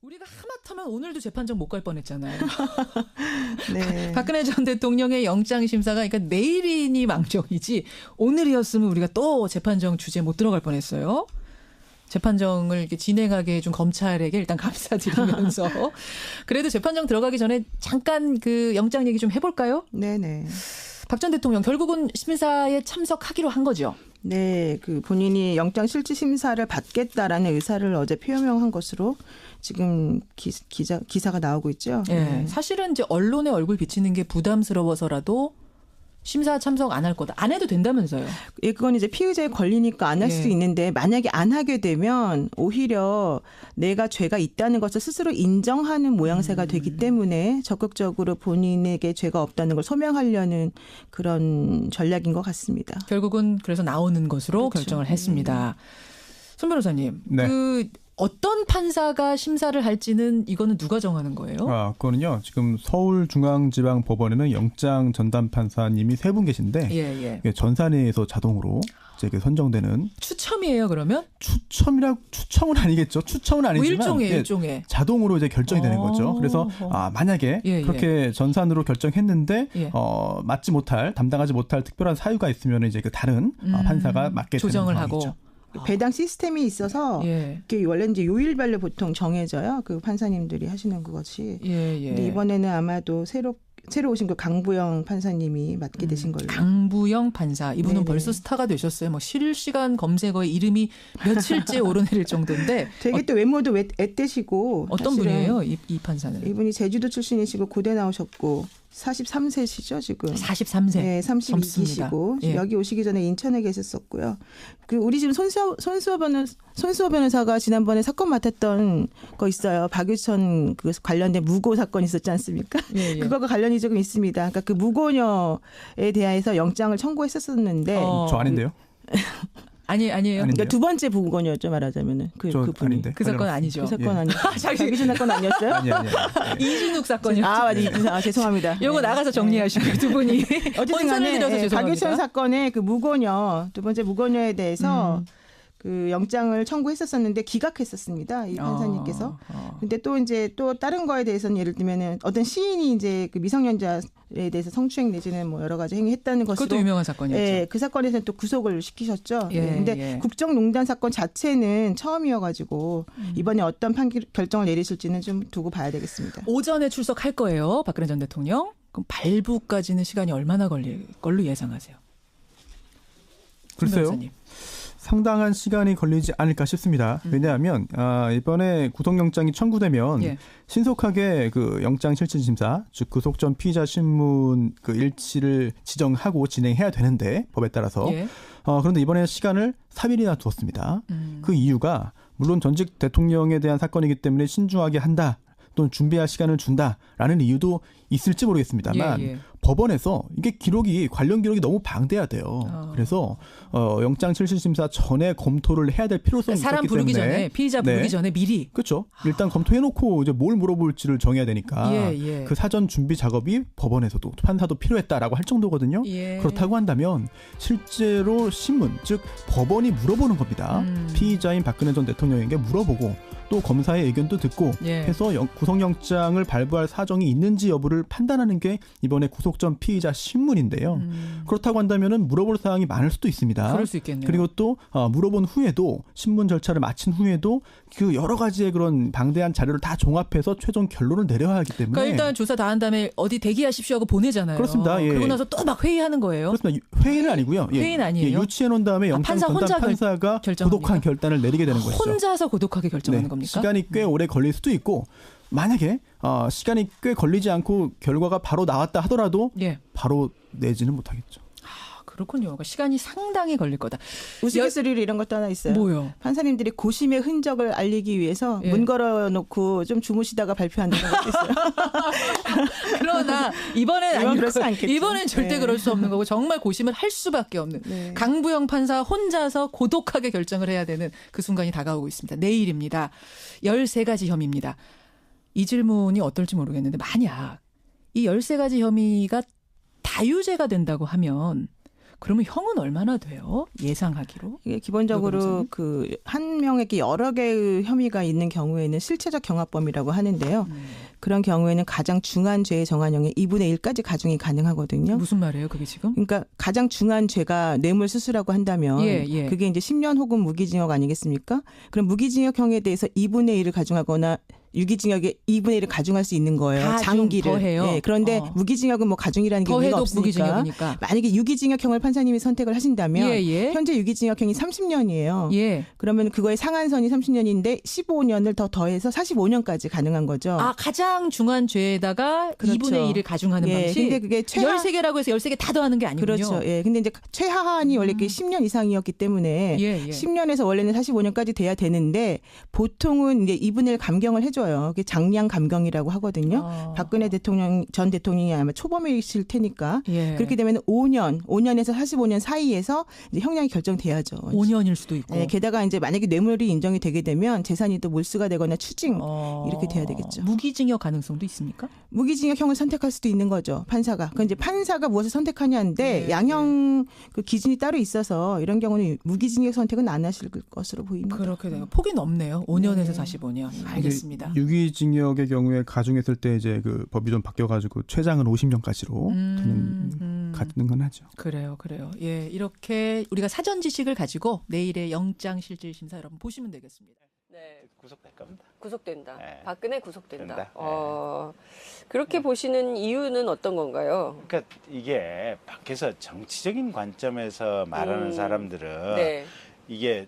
우리가 하마터면 오늘도 재판정 못 갈 뻔했잖아요. 네. 박근혜 전 대통령의 영장심사가 그러니까 내일이니 망정이지 오늘이었으면 우리가 또 재판정 주제 못 들어갈 뻔했어요. 재판정을 이렇게 진행하게 해준 검찰에게 일단 감사드리면서 그래도 재판정 들어가기 전에 잠깐 그 영장 얘기 좀 해볼까요? 네네. 박 전 대통령 결국은 심사에 참석하기로 한 거죠. 네, 그 본인이 영장 실질 심사를 받겠다라는 의사를 어제 표명한 것으로 지금 기사가 나오고 있죠. 네. 네. 사실은 이제 언론에 얼굴 비치는 게 부담스러워서라도 심사 참석 안 할 거다. 안 해도 된다면서요. 예, 그건 이제 피의자의 권리니까 안 할 수도 있는데 만약에 안 하게 되면 오히려 내가 죄가 있다는 것을 스스로 인정하는 모양새가 되기 때문에 적극적으로 본인에게 죄가 없다는 걸 소명하려는 그런 전략인 것 같습니다. 결국은 그래서 나오는 것으로 그렇죠. 결정을 했습니다. 손 변호사님, 네. 그 어떤 판사가 심사를 할지는 이거는 누가 정하는 거예요? 그거는요. 지금 서울중앙지방법원에는 영장 전담 판사님이 3분 계신데 예. 이게 전산회에서 자동으로 이제 선정되는 추첨이에요, 그러면? 추첨은 아니겠죠. 추첨은 아니지만 일종의. 자동으로 이제 결정이 되는 거죠. 그래서 만약에 그렇게 전산으로 결정했는데 맞지 못할 담당하지 못할 특별한 사유가 있으면 이제 그 다른 판사가 맡게 조정을 되는 하고. 상황이죠. 배당 시스템이 있어서 그게 원래 이제 요일별로 보통 정해져요. 그 판사님들이 하시는 것이. 근데 이번에는 아마도 새로 오신 그 강부영 판사님이 맡게 되신 걸로. 강부영 판사. 이분은 네네. 벌써 스타가 되셨어요. 뭐 실시간 검색어에 이름이 며칠째 오르내릴 정도인데. 되게 또 외모도 앳되시고. 어떤 분이에요, 이 판사는? 이분이 제주도 출신이시고 고대 나오셨고 43세시죠 지금. 43세. 네, 32기시고 예. 여기 오시기 전에 인천에 계셨었고요. 그 우리 지금 손수호 변호사가 지난번에 사건 맡았던 거 있어요. 박유천 그 관련된 무고 사건 있었지 않습니까? 예. 그거가 관련이 조금 있습니다. 그러니까 그 무고녀에 대해서 영장을 청구했었는데 저 아닌데요? 아니에요. 그러니까 두 번째 무고녀죠 말하자면은 그 분이. 아닌데. 그 사건 아니죠. 그 사건 아니죠. 박유천 사건 아니었어요? 아니. 이준욱 사건이었죠. 맞아. 죄송합니다. 요거 나가서 정리하시고요. 두 분이. 어쨌든 간에 박유천 사건의 그 무고녀, 두 번째 무고녀에 대해서 그 영장을 청구했었는데 기각했었습니다. 이 판사님께서. 근데 또 이제 또 다른 거에 대해서는 예를 들면은 어떤 시인이 이제 그 미성년자에 대해서 성추행 내지는 뭐 여러 가지 행위했다는 것으로. 그것도 유명한 사건이었죠. 예, 그 사건에서는 또 구속을 시키셨죠. 근데 예. 국정농단 사건 자체는 처음이어가지고 이번에 어떤 결정을 내리실지는 좀 두고 봐야 되겠습니다. 오전에 출석할 거예요. 박근혜 전 대통령. 그럼 발부까지는 시간이 얼마나 걸릴 걸로 예상하세요? 글쎄요. 상당한 시간이 걸리지 않을까 싶습니다. 왜냐하면 이번에 구속영장이 청구되면 신속하게 그 영장실질심사, 즉 구속 전 피의자 신문 그 일치를 지정하고 진행해야 되는데 법에 따라서 그런데 이번에 시간을 3일이나 두었습니다. 그 이유가 물론 전직 대통령에 대한 사건이기 때문에 신중하게 한다. 또는 준비할 시간을 준다라는 이유도 있을지 모르겠습니다만 법원에서 이게 관련 기록이 너무 방대하대요. 그래서 영장 실질심사 전에 검토를 해야 될 필요성이 사람 있었기 부르기 때문에 전에 피의자 부르기 전에 미리 그렇죠. 일단 검토해놓고 이제 뭘 물어볼지를 정해야 되니까 그 사전 준비 작업이 법원에서도 판사도 필요했다라고 할 정도거든요. 그렇다고 한다면 실제로 신문 즉 법원이 물어보는 겁니다. 피의자인 박근혜 전 대통령에게 물어보고 또 검사의 의견도 듣고 해서 구속영장을 발부할 사정이 있는지 여부를 판단하는 게 이번에 구속 전 피의자 신문인데요. 그렇다고 한다면은 물어볼 사항이 많을 수도 있습니다. 그럴 수 있겠네요. 그리고 또 물어본 후에도 신문 절차를 마친 후에도 그 여러 가지의 그런 방대한 자료를 다 종합해서 최종 결론을 내려야 하기 때문에 그러니까 일단 조사 다 한 다음에 어디 대기하십시오 하고 보내잖아요. 그렇습니다. 그러고 나서 또 막 회의하는 거예요. 그렇습니다. 회의는 아니고요. 회의는 아니에요. 유치해 놓은 다음에 영장 전담 판사가 고독한 결단을 내리게 되는 것이죠. 혼자서 고독하게 결정하는 겁니까? 시간이 꽤 오래 걸릴 수도 있고 만약에 시간이 꽤 걸리지 않고 결과가 바로 나왔다 하더라도 바로 내지는 못하겠죠. 그렇군요. 그러니까 시간이 상당히 걸릴 거다. 우스갯소리로 이런 것도 하나 있어요. 뭐요? 판사님들이 고심의 흔적을 알리기 위해서 문 걸어놓고 좀 주무시다가 발표한다는 것도 있어요. 그러나 이번엔 그렇지 않겠죠. 이번엔 절대 그럴 수 없는 거고 정말 고심을 할 수밖에 없는 강부영 판사 혼자서 고독하게 결정을 해야 되는 그 순간이 다가오고 있습니다. 내일입니다. 13가지 혐의입니다. 이 질문이 어떨지 모르겠는데 만약 이 13가지 혐의가 다유죄가 된다고 하면 그러면 형은 얼마나 돼요? 예상하기로? 이게 기본적으로 그 한 명에게 여러 개의 혐의가 있는 경우에는 실체적 경합범이라고 하는데요. 그런 경우에는 가장 중한 죄의 정한형의 2분의 1까지 가중이 가능하거든요. 무슨 말이에요, 그게 지금? 그러니까 가장 중한 죄가 뇌물수수라고 한다면 그게 이제 10년 혹은 무기징역 아니겠습니까? 그럼 무기징역형에 대해서 2분의 1을 가중하거나 유기징역에 2분의 1을 가중할 수 있는 거예요. 장기를. 더해요. 네, 그런데 무기징역은 뭐 가중이라는 게 의미가 없으니까. 무기징역이니까. 만약에 유기징역형을 판사님이 선택을 하신다면 현재 유기징역형이 30년이에요. 그러면 그거의 상한선이 30년인데 15년을 더 더해서 45년까지 가능한 거죠. 아, 가장 중한 죄에다가 그렇죠. 2분의 1을 가중하는 방식. 근데 그게 13개라고 해서 13개 다 더하는 게 아니군요. 그렇죠. 예. 근데 이제 최하한이 원래 10년 이상이었기 때문에 10년에서 원래는 45년까지 돼야 되는데 보통은 이제 2분의 1 감경을 해줘요. 그게 장량 감경이라고 하거든요. 박근혜 전 대통령이 아마 초범이실 테니까 그렇게 되면 5년에서 45년 사이에서 이제 형량이 결정돼야죠. 5년일 수도 있고. 네, 게다가 이제 만약에 뇌물이 인정이 되게 되면 재산이 또 몰수가 되거나 추징 이렇게 돼야 되겠죠. 무기징역 가능성도 있습니까? 무기징역형을 선택할 수도 있는 거죠. 판사가. 그 이제 판사가 무엇을 선택하냐인데 양형 그 기준이 따로 있어서 이런 경우는 무기징역 선택은 안 하실 것으로 보입니다. 그렇게 돼요. 폭이 넓네요. 5년에서 45년. 알겠습니다. 유기징역의 경우에 가중했을 때 이제 그 법이 좀 바뀌어가지고 최장은 50년까지로 가는 건 하죠. 그래요. 예, 이렇게 우리가 사전 지식을 가지고 내일의 영장실질심사 여러분 보시면 되겠습니다. 네. 구속될 겁니다. 구속된다. 네. 박근혜 구속된다. 된다. 그렇게 보시는 이유는 어떤 건가요? 그러니까 이게 밖에서 정치적인 관점에서 말하는 사람들은 네. 이게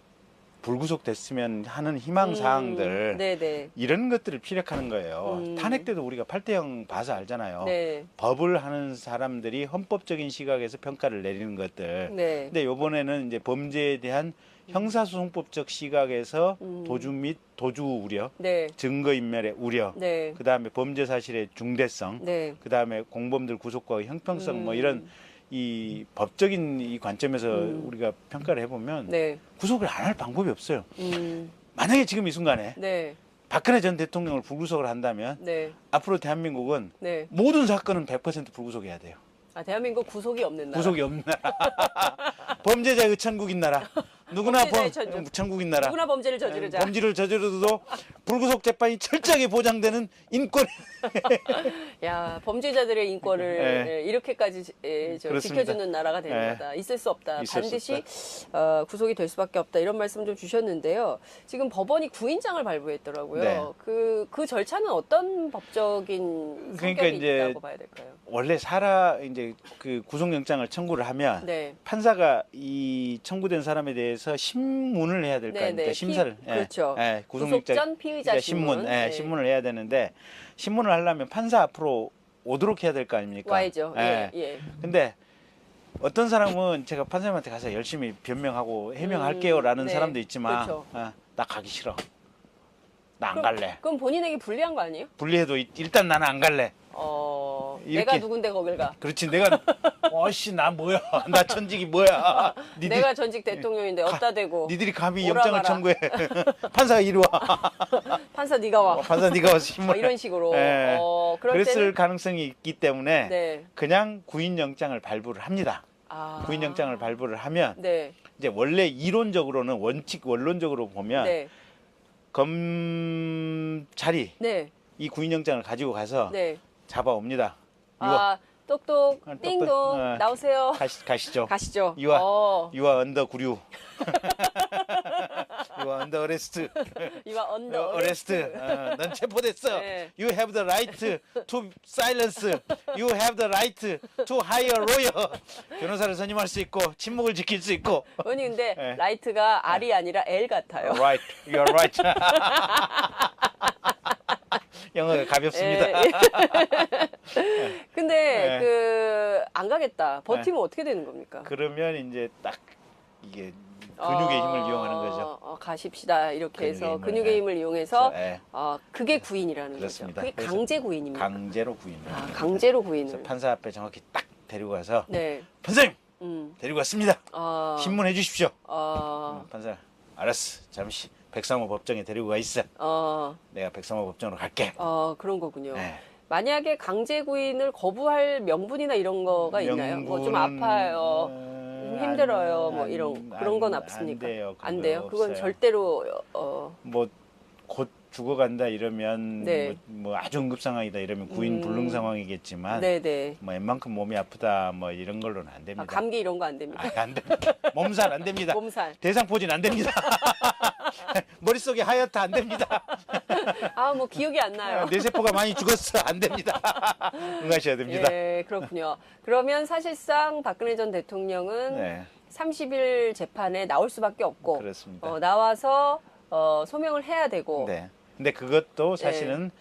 불구속됐으면 하는 희망 사항들 네네. 이런 것들을 피력하는 거예요. 탄핵 때도 우리가 8대0 봐서 알잖아요. 네. 법을 하는 사람들이 헌법적인 시각에서 평가를 내리는 것들. 네. 근데 이번에는 이제 범죄에 대한 형사소송법적 시각에서 도주 및 도주 우려, 네. 증거인멸의 우려, 네. 그다음에 범죄 사실의 중대성, 네. 그다음에 공범들 구속과 형평성 뭐 이런 이 법적인 이 관점에서 우리가 평가를 해보면 네. 구속을 안 할 방법이 없어요. 만약에 지금 이 순간에 네. 박근혜 전 대통령을 불구속을 한다면 네. 앞으로 대한민국은 네. 모든 사건은 100% 불구속해야 돼요. 아, 대한민국 구속이 없는 나라. 구속이 없는 나라. 범죄자의 천국인 나라. 누구나 범죄자의 천국인 나라. 누구나 범죄를 저지르자. 범죄를 저지르도 불구속 재판이 철저하게 보장되는 인권. 야, 범죄자들의 인권을 네. 이렇게까지 지켜주는 나라가 되는 네. 거다. 있을 수 없다. 있을 반드시 수 구속이 될 수밖에 없다. 이런 말씀 좀 주셨는데요. 지금 법원이 구인장을 발부했더라고요. 네. 그 절차는 어떤 법적인 그러니까 성격이 이제 있다고 봐야 될까요? 원래 이제 그 구속영장을 청구를 하면 네. 판사가 이 청구된 사람에 대해서 신문을 해야 될 거 네, 아닙니까? 네. 심사를. 그렇죠. 구속영장 구속 전 피의자 신문. 네. 신문을 해야 되는데 신문을 하려면 판사 앞으로 오도록 해야 될 거 아닙니까? 와야죠. 예. 근데 어떤 사람은 제가 판사님한테 가서 열심히 변명하고 해명할게요라는 네. 사람도 있지만 그렇죠. 나 가기 싫어. 나 안 갈래. 그럼 본인에게 불리한 거 아니에요? 불리해도 일단 나는 안 갈래. 내가 이렇게. 누군데 거길 가. 그렇지. 내가 나 뭐야? 나 전직이 뭐야? 내가 전직 대통령인데 어디다 대고. 니들이 감히 오라가라. 영장을 청구해. 판사가 이리 와. 판사 네가 와. 판사 네가 와서 신문. 이런 식으로. 네. 그럴 그랬을 때는 가능성이 있기 때문에 네. 그냥 구인영장을 발부를 합니다. 구인영장을 발부를 하면 네. 이제 원래 이론적으로는 원론적으로 보면 네. 검찰이 네. 이 구인영장을 가지고 가서 네. 잡아옵니다. 똑똑 똑똑. 띵동 나오세요. 가시죠. 가시죠. 유아 언더 구류. 유아 언더 어레스트. 유아 언더 어레스트. 넌 체포됐어. 네. You have the right to silence. You have the right to hire a lawyer. 변호사를 선임할 수 있고 침묵을 지킬 수 있고. 언니 근데 네. 라이트가 R이 아니라 L 같아요. Right. You're right. 영어가 가볍습니다. 근데 안 가겠다. 버티면 어떻게 되는 겁니까? 그러면 이제 딱 이게 근육의 힘을 이용하는 거죠. 가십시다 이렇게 해서 근육의 근육의 힘을 이용해서 네. 그게 구인이라는 그렇습니다. 거죠. 그게 그래서 강제 구인입니다. 강제로 구인을. 강제로 구인을. 그래서 판사 앞에 정확히 딱 데리고 가서 네. 판사님 데리고 왔습니다. 신문해 주십시오. 판사 알았어. 잠시 백삼호 법정에 데리고 가 있어. 내가 백삼호 법정으로 갈게. 그런 거군요. 네. 만약에 강제 구인을 거부할 명분이나 이런 거가 있나요? 뭐 좀 아파요. 좀 힘들어요. 뭐 이런 그런 건 없습니까? 안 돼요. 안 돼요. 그건 없어요. 절대로 뭐 곧 죽어간다 이러면 네. 뭐 아주 응급 상황이다 이러면 구인 불능 상황이겠지만 네네. 뭐 웬만큼 몸이 아프다 뭐 이런 걸로는 안 됩니다. 감기 이런 거 안 됩니다. 안 됩니다. 몸살 안 됩니다. 몸살. 대상포진 안 됩니다. 머릿속에 하얗다 안 됩니다. 뭐 기억이 안 나요. 뇌세포가 많이 죽었어 안 됩니다. 응하셔야 됩니다. 예, 그렇군요. 그러면 사실상 박근혜 전 대통령은 네. 30일 재판에 나올 수밖에 없고 그렇습니다. 나와서 소명을 해야 되고 네. 근데 그것도 사실은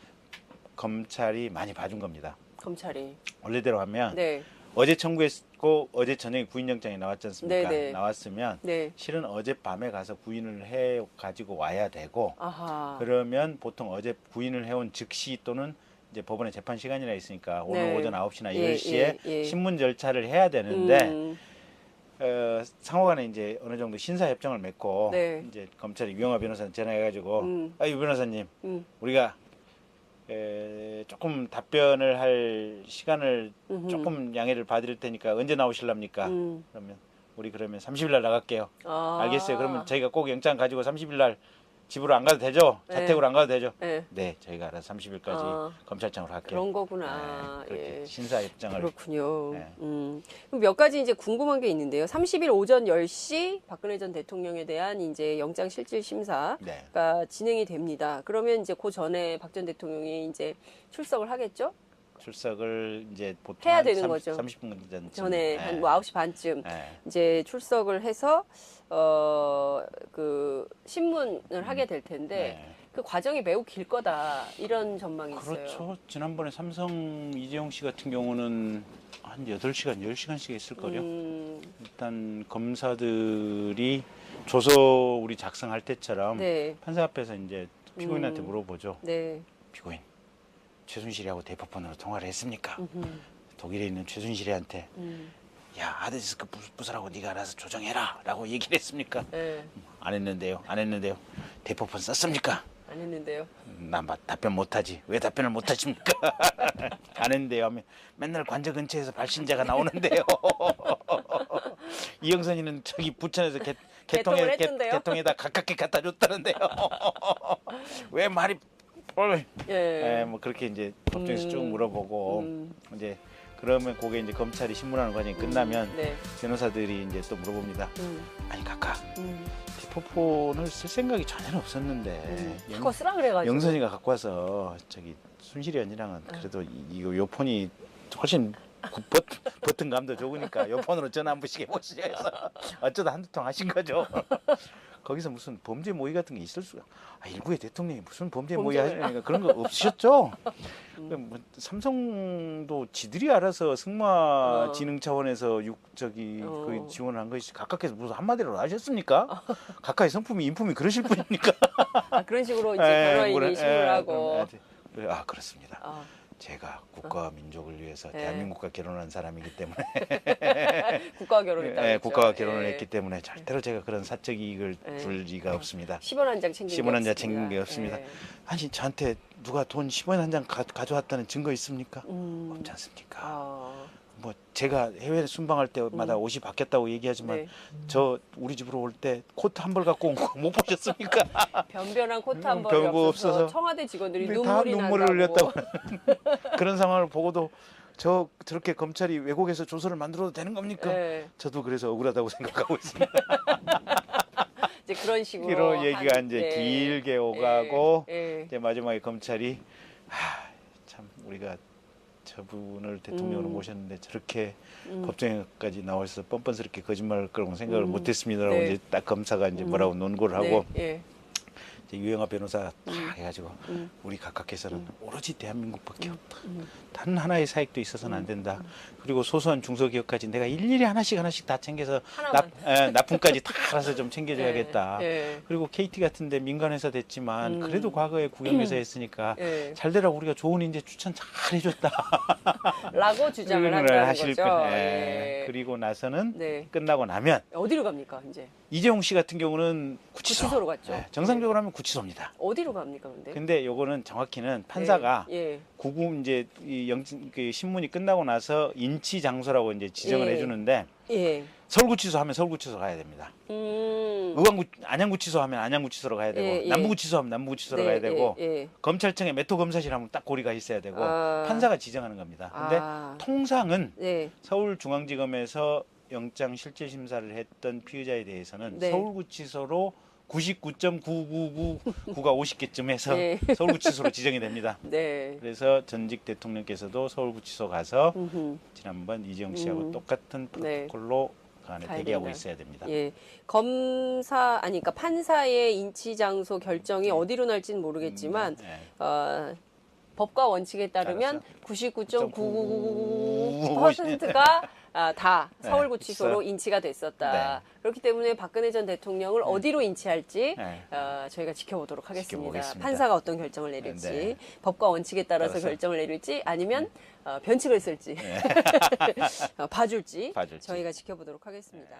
검찰이 많이 봐준 겁니다. 검찰이 원래대로 하면 네. 어제 청구했고 어제 저녁에 구인영장이 나왔지 않습니까? 네네. 나왔으면 네. 실은 어젯밤에 가서 구인을 해 가지고 와야 되고 아하. 그러면 보통 어제 구인을 해온 즉시 또는 이제 법원에 재판 시간이나 있으니까 오늘 네. 오전 9시나 예, 10시에 예, 예. 신문 절차를 해야 되는데 상호간에 이제 어느 정도 신사 협정을 맺고 네. 이제 검찰이 유영하 변호사한테 전화해가지고 유 변호사님 우리가 조금 답변을 할 시간을 조금 양해를 봐드릴 테니까 언제 나오실랍니까? 그러면 우리 그러면 30일 날 나갈게요. 알겠어요. 그러면 저희가 꼭 영장 가지고 30일 날 집으로 안 가도 되죠? 자택으로 안 가도 되죠? 네, 저희가 알아서 30일까지 검찰청으로 갈게요. 그런 거구나. 그렇게 예. 신사 입장을. 그렇군요. 네. 그럼 몇 가지 이제 궁금한 게 있는데요. 30일 오전 10시 박근혜 전 대통령에 대한 이제 영장 실질 심사가 네. 진행이 됩니다. 그러면 이제 그 전에 박 전 대통령이 이제 출석을 하겠죠? 출석을 이제 보통 해야 한 되는 거죠. 30분 전쯤. 전에 한 뭐 9시 반쯤 네. 이제 출석을 해서 그 신문을 하게 될 텐데 네. 그 과정이 매우 길 거다 이런 전망이 있어요. 그렇죠. 지난번에 삼성 이재용 씨 같은 경우는 한 8시간, 10시간씩 했을걸요. 일단 검사들이 조서 우리 작성할 때처럼 네. 판사 앞에서 이제 피고인한테 물어보죠. 네. 피고인, 최순실이하고 대포폰으로 통화를 했습니까? 독일에 있는 최순실이한테 야, 하드디스크 부수라고 네가 알아서 조정해라 라고 얘기를 했습니까? 네. 안 했는데요. 대포폰 썼습니까? 안 했는데요. 난 답변 못하지. 왜 답변을 못하십니까? 안 했는데요 하면 맨날 관저 근처에서 발신자가 나오는데요. 이영선이는 저기 부천에서 개통에다 가깝게 갖다 줬다는데요. 왜 말이 뭐 그렇게 이제 법정에서 쭉 물어보고 이제 그러면 그게 이제 검찰이 신문하는 과정이 끝나면 변호사들이 이제 또 물어봅니다. 아니 각하 대포폰을 쓸 생각이 전혀 없었는데 그거 쓰라 그래가지고 영선이가 갖고 와서 저기 순실이 언니랑은 그래도 요 폰이 훨씬 버튼감도 좋으니까 요 폰으로 전화 한 번씩 해보시죠 해서 어쩌다 한두 통 하신 거죠. 거기서 무슨 범죄 모의 같은 게 있을 수가. 일부의 대통령이 무슨 범죄 모의 하시니까 그런 거 없으셨죠? 뭐 삼성도 지들이 알아서 승마 진흥 차원에서 그 지원을 한 것이 각각에서 무슨 한마디로 하셨습니까? 각각의 성품이 인품이 그러실 뿐입니까? 그런 식으로 이제 변호인이 신문을 하고. 그렇습니다. 제가 국가와 민족을 위해서 대한민국과 결혼한 사람이기 때문에 국가와 결혼했다. 국가와 결혼을 했기 때문에 절대로 제가 그런 사적 이익을 줄 리가 없습니다. 10원 한 장 챙긴 10원 한 장 챙긴 게 없습니다. 아니 저한테 누가 돈 10원 한 장 가져왔다는 증거 있습니까? 없지 않습니까? 뭐 제가 해외 순방할 때마다 옷이 바뀌었다고 얘기하지만 저 우리 집으로 올 때 코트 한 벌 갖고 온 거 못 보셨습니까? 변변한 코트 한 벌이 없어서 청와대 직원들이 눈물을 흘렸다고 그런 상황을 보고도 저렇게 검찰이 왜곡해서 조서를 만들어도 되는 겁니까? 저도 그래서 억울하다고 생각하고 있습니다. 이제 그런 식으로 얘기가 이제 길게 오가고 이제 마지막에 검찰이 참 우리가 저분을 대통령으로 모셨는데 저렇게 법정에까지 나와서 뻔뻔스럽게 거짓말을 거라고 생각을 못했습니다라고 이제 딱 검사가 이제 뭐라고 논고를 하고 이제 유영하 변호사 딱 해가지고 우리 각각에서는 오로지 대한민국밖에 없다. 단 하나의 사익도 있어서는 안 된다. 그리고 소소한 중소기업까지 내가 일일이 하나씩 다 챙겨서 납품까지 다 알아서 좀 챙겨줘야겠다. 그리고 KT 같은데 민간회사 됐지만 그래도 과거에 국영회사 했으니까 잘 되라 우리가 좋은 인재 추천 잘 해줬다. 라고 주장을 한다는 거죠. 그리고 나서는 끝나고 나면 어디로 갑니까 이제? 이재용 씨 같은 경우는 구치소로 갔죠. 정상적으로 하면 구치소입니다. 어디로 갑니까? 됩니까, 근데? 근데 요거는 정확히는 판사가 예. 구금 이제 그 신문이 끝나고 나서 인치 장소라고 이제 지정을 해주는데 예. 서울구치소 하면 서울구치소 가야 됩니다. 안양구치소 하면 안양구치소로 가야 되고 남부구치소 하면 남부구치소로 가야 되고 검찰청에 메토검사실 하면 딱 고리가 있어야 되고 판사가 지정하는 겁니다. 근데 통상은 서울중앙지검에서 영장 실질 심사를 했던 피의자에 대해서는 서울구치소로 99.9999가 50개쯤 해서 서울구치소로 지정이 됩니다. 그래서 전직 대통령께서도 서울구치소 가서 지난번 이재용 씨하고 똑같은 프로토콜로 그 안에 대기하고 있어야 됩니다. 예. 그러니까 판사의 인치 장소 결정이 어디로 날지는 모르겠지만 법과 원칙에 따르면 99.9999%가 다 서울구치소로 인치가 됐었다. 그렇기 때문에 박근혜 전 대통령을 어디로 인치할지 저희가 지켜보도록 하겠습니다. 판사가 어떤 결정을 내릴지, 법과 원칙에 따라서 결정을 내릴지, 아니면 변칙을 쓸지, 봐줄지 저희가 지켜보도록 하겠습니다.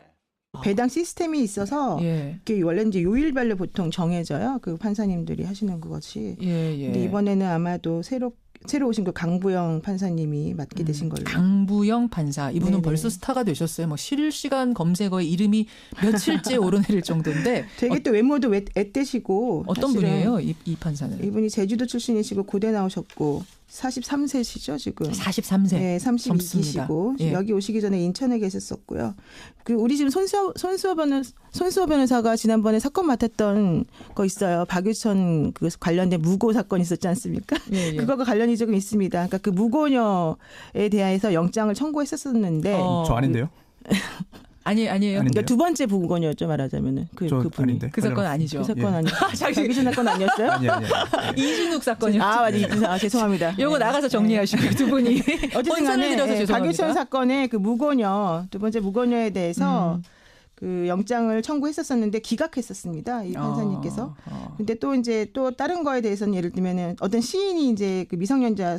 배당 시스템이 있어서 이게 원래 이제 요일별로 보통 정해져요. 그 판사님들이 하시는 그것이. 근데 이번에는 아마도 새로 오신 그 강부영 판사님이 맡게 되신 걸로. 강부영 판사. 이분은 벌써 스타가 되셨어요. 뭐 실시간 검색어에 이름이 며칠째 오르내릴 정도인데. 되게 또 외모도 애떼시고. 어떤 분이에요, 이 판사는? 이분이 제주도 출신이시고 고대 나오셨고 43세시죠 지금. 43세. 네, 32기시고 여기 오시기 전에 인천에 계셨었고요. 그 우리 지금 손수호 변호사가 지난번에 사건 맡았던 거 있어요. 박유천 그 관련된 무고 사건 있었지 않습니까? 그거가 관련이 조금 있습니다. 그러니까 그 무고녀에 대해서 영장을 청구했었는데 저 아닌데요? 아니에요. 그러니까 두 번째 무고녀였죠 말하자면은 그 분이. 아닌데. 그 사건 아니죠. 그 사건 아니죠. 박유천 사건 아니었어요? 아니요. 이준욱 사건이었죠. 맞아. 죄송합니다. 요거 나가서 정리하시고 두 분이 어쨌든 간에 박유천 사건의 그 무고녀 두 번째 무고녀에 대해서 그 영장을 청구했었었는데 기각했었습니다. 이 판사님께서. 근데 또 이제 또 다른 거에 대해서는 예를 들면은 어떤 시인이 이제 그 미성년자에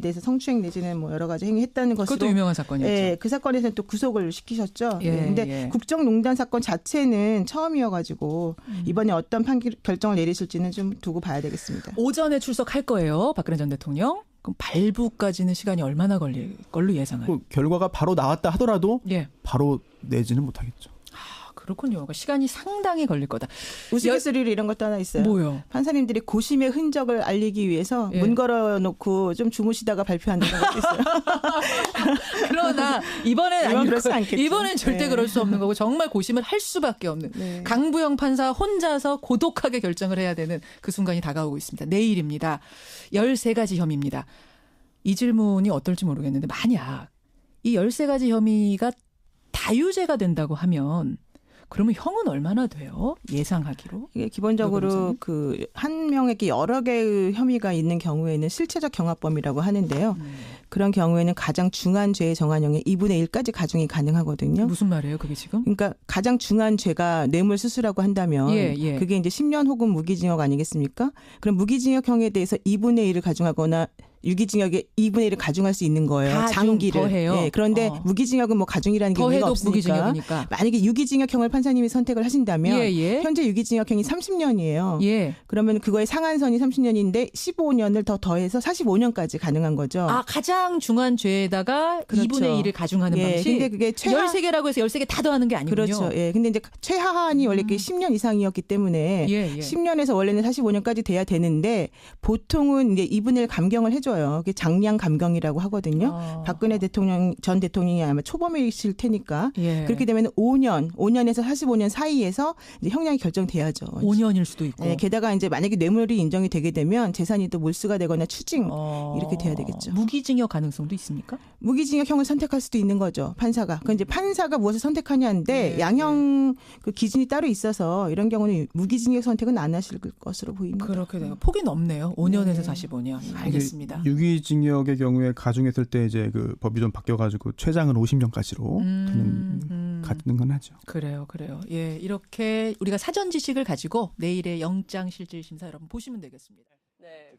대해서 성추행 내지는 뭐 여러 가지 행위했다는 것으로. 그것도 유명한 사건이었죠. 예, 그 사건에서는 또 구속을 시키셨죠. 근데 국정농단 사건 자체는 처음이어가지고 이번에 어떤 결정을 내리실지는 좀 두고 봐야 되겠습니다. 오전에 출석할 거예요, 박근혜 전 대통령. 그럼 발부까지는 시간이 얼마나 걸릴 걸로 예상해요? 결과가 바로 나왔다 하더라도 바로 내지는 못하겠죠. 그렇군요. 그러니까 시간이 상당히 걸릴 거다. 우스갯소리로 이런 것도 하나 있어요. 뭐요? 판사님들이 고심의 흔적을 알리기 위해서 문 걸어놓고 좀 주무시다가 발표한다는 것도 있어요. 그러나 이번엔 이번엔 절대 그럴 수 없는 거고 정말 고심을 할 수밖에 없는 강부영 판사 혼자서 고독하게 결정을 해야 되는 그 순간이 다가오고 있습니다. 내일입니다. 13가지 혐의입니다. 이 질문이 어떨지 모르겠는데 만약 이 13가지 혐의가 다유죄가 된다고 하면 그러면 형은 얼마나 돼요? 예상하기로? 이게 기본적으로 그 한 명에게 여러 개의 혐의가 있는 경우에는 실체적 경합범이라고 하는데요. 그런 경우에는 가장 중한 죄의 정한형의 2분의 1까지 가중이 가능하거든요. 무슨 말이에요, 그게 지금? 그러니까 가장 중한 죄가 뇌물수수라고 한다면 그게 이제 10년 혹은 무기징역 아니겠습니까? 그럼 무기징역형에 대해서 2분의 1을 가중하거나 유기징역에 2분의 1을 가중할 수 있는 거예요. 장기를. 더해요. 그런데 무기징역은 뭐 가중이라는 게 의미가 없으니까. 무기징역이니까. 만약에 유기징역형을 판사님이 선택을 하신다면 현재 유기징역형이 30년이에요. 그러면 그거의 상한선이 30년인데 15년을 더 더해서 45년까지 가능한 거죠. 가장 중한 죄에다가 2분의 1을 가중하는 방식. 근데 그게 13개라고 해서 13개 다 더하는 게 아니군요. 그렇죠. 근데 이제 최하한이 원래 10년 이상이었기 때문에 10년에서 원래는 45년까지 돼야 되는데 보통은 이제 2분의 1 감경을 해줘요. 그게 장량 감경이라고 하거든요. 박근혜 전 대통령이 아마 초범이실 테니까 그렇게 되면 5년에서 45년 사이에서 이제 형량이 결정돼야죠. 5년일 수도 있고. 게다가 이제 만약에 뇌물이 인정이 되게 되면 재산이 또 몰수가 되거나 추징 이렇게 돼야 되겠죠. 무기징역 가능성도 있습니까? 무기징역형을 선택할 수도 있는 거죠. 판사가. 그 이제 판사가 무엇을 선택하냐인데 양형 그 기준이 따로 있어서 이런 경우는 무기징역 선택은 안 하실 것으로 보입니다. 그렇게 돼요. 폭이 넓네요. 5년에서 45년. 알겠습니다. 유기징역의 경우에 가중했을 때 이제 그 법이 좀 바뀌어가지고 최장은 50년까지로 가는 건 하죠. 그래요. 이렇게 우리가 사전 지식을 가지고 내일의 영장 실질 심사 여러분 보시면 되겠습니다.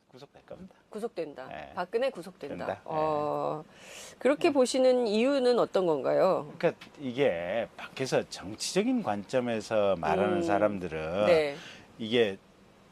구속될 겁니다. 구속된다. 박근혜 구속된다. 그렇게 보시는 이유는 어떤 건가요? 그러니까 이게 밖에서 정치적인 관점에서 말하는 사람들은 이게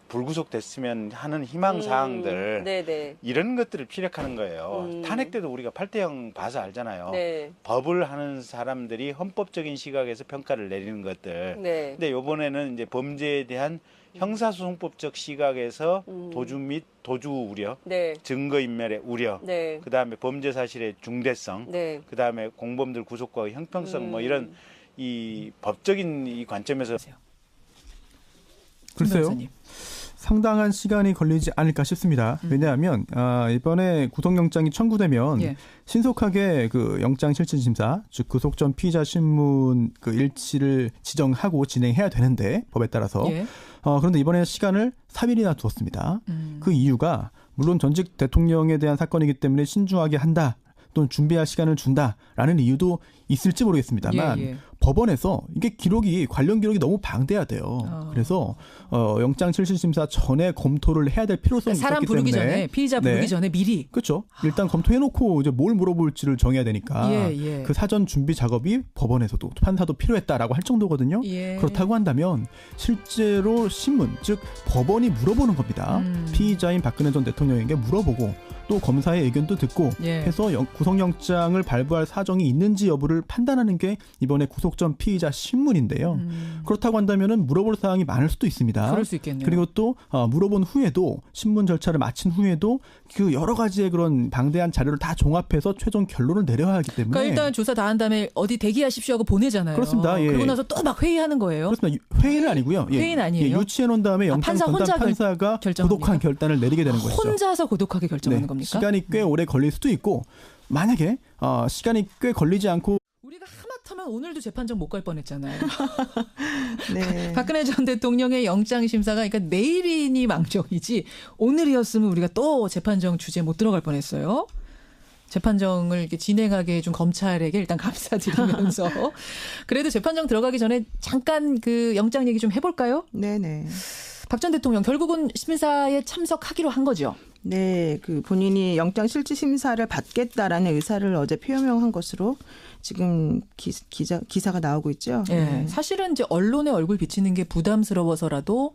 불구속됐으면 하는 희망 사항들 네네. 이런 것들을 피력하는 거예요. 탄핵 때도 우리가 8대0 봐서 알잖아요. 네. 법을 하는 사람들이 헌법적인 시각에서 평가를 내리는 것들. 네. 근데 이번에는 이제 범죄에 대한 형사소송법적 시각에서 도주 및 도주 우려, 네. 증거인멸의 우려, 네. 그다음에 범죄 사실의 중대성, 네. 그다음에 공범들 구속과 형평성 뭐 이런 이 법적인 이 관점에서 글쎄요. 상당한 시간이 걸리지 않을까 싶습니다. 왜냐하면 이번에 구속영장이 청구되면 신속하게 그 영장실질심사, 즉 구속 전 피의자 신문 그 일치를 지정하고 진행해야 되는데 법에 따라서 그런데 이번에 시간을 3일이나 두었습니다. 그 이유가 물론 전직 대통령에 대한 사건이기 때문에 신중하게 한다. 또는 준비할 시간을 준다라는 이유도 있을지 모르겠습니다만 법원에서 이게 관련 기록이 너무 방대해야 돼요. 그래서 영장실질심사 전에 검토를 해야 될 필요성이 사람 있기 부르기 때문에 전에 피의자 부르기 전에 미리 그렇죠. 일단 검토해놓고 이제 뭘 물어볼지를 정해야 되니까 그 사전 준비 작업이 법원에서도 판사도 필요했다라고 할 정도거든요. 그렇다고 한다면 실제로 신문 즉 법원이 물어보는 겁니다. 피의자인 박근혜 전 대통령에게 물어보고 또 검사의 의견도 듣고 해서 구속영장을 발부할 사정이 있는지 여부를 판단하는 게 이번에 구속 전 피의자 신문인데요. 그렇다고 한다면은 물어볼 사항이 많을 수도 있습니다. 그럴 수 있겠네요. 그리고 또 물어본 후에도 신문 절차를 마친 후에도 그 여러 가지의 그런 방대한 자료를 다 종합해서 최종 결론을 내려야 하기 때문에 그러니까 일단 조사 다 한 다음에 어디 대기하십시오 하고 보내잖아요. 그렇습니다. 그리고 나서 또 막 회의하는 거예요. 그렇습니다. 회의는 아니고요. 회의는 아니에요. 유치해 놓은 다음에 영장 전담 판사가 고독한 결단을 내리게 되는 것이죠. 혼자서 고독하게 결정하는 겁니까? 시간이 꽤 오래 걸릴 수도 있고 만약에 시간이 꽤 걸리지 않고 우리가 하마터면 오늘도 재판정 못 갈 뻔했잖아요. 네. 박근혜 전 대통령의 영장 심사가 그러니까 내일이니 망정이지 오늘이었으면 우리가 또 재판정 주제 못 들어갈 뻔했어요. 재판정을 이렇게 진행하게 해준 검찰에게 일단 감사드리면서 그래도 재판정 들어가기 전에 잠깐 그 영장 얘기 좀 해볼까요? 네네. 박 전 대통령 결국은 심사에 참석하기로 한 거죠. 네, 그 본인이 영장 실질 심사를 받겠다라는 의사를 어제 표명한 것으로 지금 기사가 나오고 있죠. 네. 사실은 이제 언론에 얼굴 비치는 게 부담스러워서라도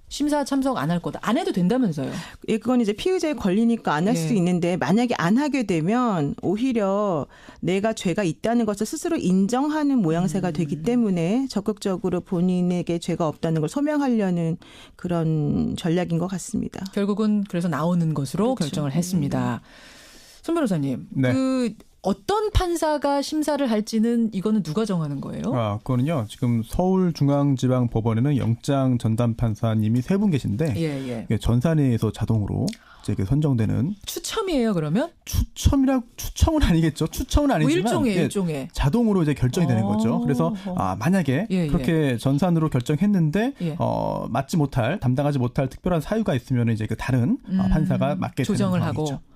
심사 참석 안 할 거다. 안 해도 된다면서요. 예, 그건 이제 피의자에 걸리니까 안 할 수도 있는데 만약에 안 하게 되면 오히려 내가 죄가 있다는 것을 스스로 인정하는 모양새가 되기 때문에 적극적으로 본인에게 죄가 없다는 걸 소명하려는 그런 전략인 것 같습니다. 결국은 그래서 나오는 것으로 그렇죠. 결정을 했습니다. 손 변호사님, 그 어떤 판사가 심사를 할지는 이거는 누가 정하는 거예요? 그거는요. 지금 서울중앙지방법원에는 영장 전담 판사님이 3분 계신데 전산회에서 자동으로 이제 선정되는 추첨이에요. 그러면 추첨은 아니겠죠. 추첨은 아니지만 뭐 일종의 자동으로 이제 결정이 되는 거죠. 그래서 만약에 그렇게 전산으로 결정했는데 담당하지 못할 특별한 사유가 있으면 이제 그 다른 판사가 맡게 조정을 되는 하고. 상황이죠.